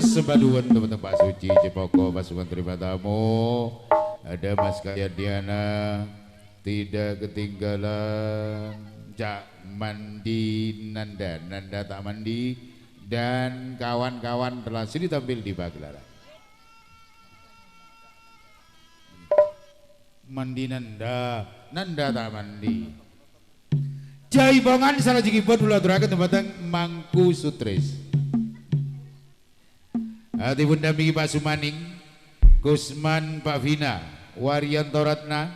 Sebaduan teman-teman Pak Suci Cepoko pasukan terima tamu. Ada Mas Karyadiana tidak ketinggalan, Cak Mandi Nanda tak mandi, dan kawan-kawan telah sini tampil di pagelaran. Mandi Nanda tak mandi. Jaipongan salah jigipun ulah aturaken tempatan Mangku Sutris. Hati bunda miki Pak Sumaning, Gusman Pak Vina, Waryanto Ratna,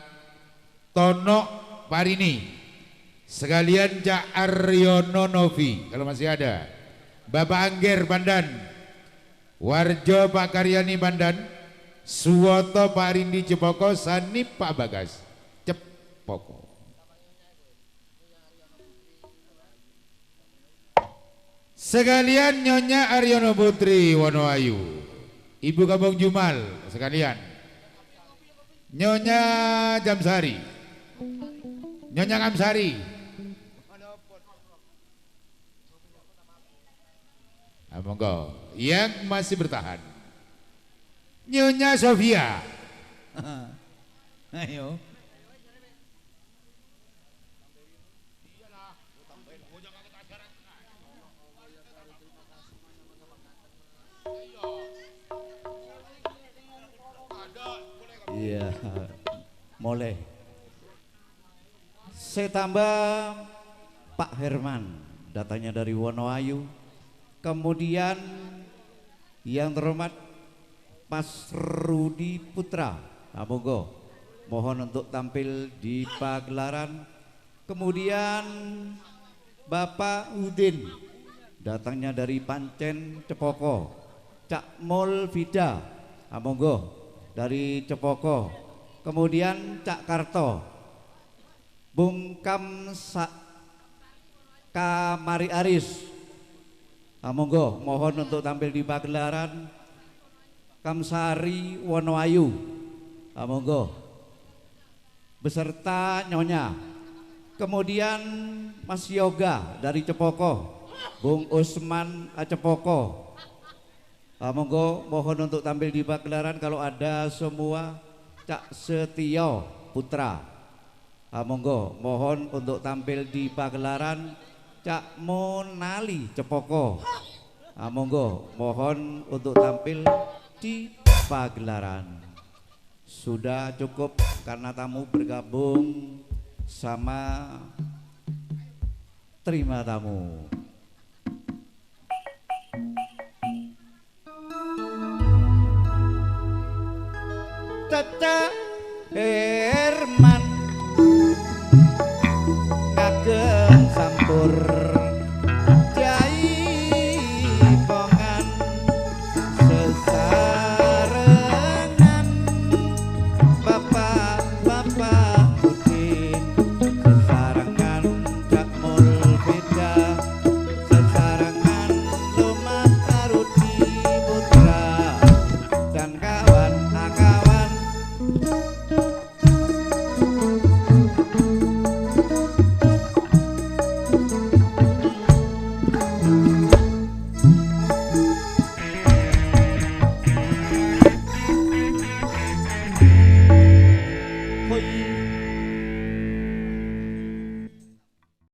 Tono Parini, sekalian Cak Aryono Novi kalau masih ada, Bapak Angger Bandan, Warjo Pak Karyani Bandan, Suwoto Pak Rindi Cepoko, Sani Pak Bagas Cepoko. Sekalian Nyonya Aryono Putri Wonoayu, Ibu Kampung Jumal sekalian, Nyonya Jamsari, Nyonya Kamsari, monggo yang masih bertahan, Nyonya Sofia. Ayo. Iya, mulai. Saya tambah Pak Herman, datanya dari Wonoayu. Kemudian yang terhormat Mas Rudi Putra, monggo, mohon untuk tampil di pagelaran. Kemudian Bapak Udin, datangnya dari Pancen Cepoko. Cak Mul Vida, monggo, dari Cepoko. Kemudian Cak Karto, Bung Kamari Aris, monggo, mohon untuk tampil di pagelaran. Kamsari Wonoayu, monggo, beserta Nyonya. Kemudian Mas Yoga dari Cepoko, Bung Usman Cepoko, monggo, mohon untuk tampil di pagelaran kalau ada semua. Cak Setio Putra, monggo, mohon untuk tampil di pagelaran. Cak Monali Cepoko, monggo, mohon untuk tampil di pagelaran. Sudah cukup karena tamu bergabung sama terima tamu. Caca